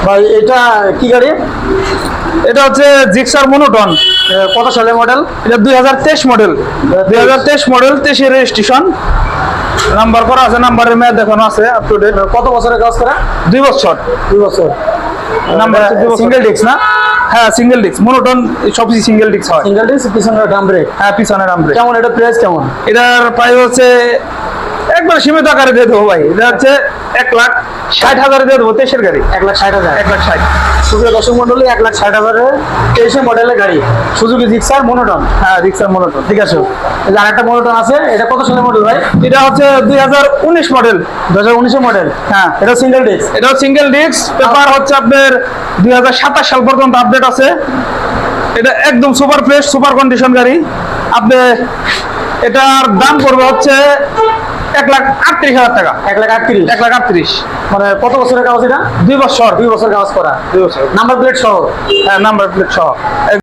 ভাই এটা কি গাড়ি? এটা হচ্ছে জিক্সার মনোটন। কত সালের মডেল? এটা 2023 মডেল। 2023 model, 23 registration. নাম্বার করা আছে, নাম্বারের মেয়াদ দেখানো আছে আপ টু ডেট। কত বছরের কাজ করা? 2 বছর। 2 বছর। নাম্বার সিঙ্গেল ডিস্ক না? হ্যাঁ সিঙ্গেল ডিস্ক, মনোটন সবচেয়ে সিঙ্গেল ডিস্ক হয়। সিঙ্গেল ডিস্ক, পিছনে ড্রাম ব্রেক। হ্যাঁ পিছনের আমব্রেক। কেমন এটা প্রাইস কেমন? এটার প্রাইস হচ্ছে একবার সীমিত আকারে দিয়ে দেবো ভাই। এটা হচ্ছে 1,60,000 দিয়ে দেবো, 23-এর গাড়ি। 1,60,000। 1,60,000। সুপ্রিয় দর্শক মন্ডলী, 1,60,000 23 মডেলের গাড়ি, সুজুকি জিক্সার মনোটন। হ্যাঁ জিক্সার মনোটন। ঠিক আছে, এই যে আরেকটা মনোটন আছে, এটা কত সালের মডেল ভাই? এটা হচ্ছে 2019 মডেল। 2019 মডেল। হ্যাঁ এটা সিঙ্গেল ডিস্ক। এটাও সিঙ্গেল ডিস্ক। পেপার হচ্ছে আপনার 2027 সাল পর্যন্ত আপডেট আছে। এটা একদম সুপার ফ্রেশ, সুপার কন্ডিশন গাড়ি। আপনি এটার দাম পড়বে হচ্ছে 1,38,000 টাকা। 1,38,000। 1,38,000। মানে কত বছরের কাগজ এটা? 2 বছর। 2 বছর কাগজ করা। 2 বছর। নাম্বার প্লেট সহ। হ্যাঁ নাম্বার প্লেট সহ।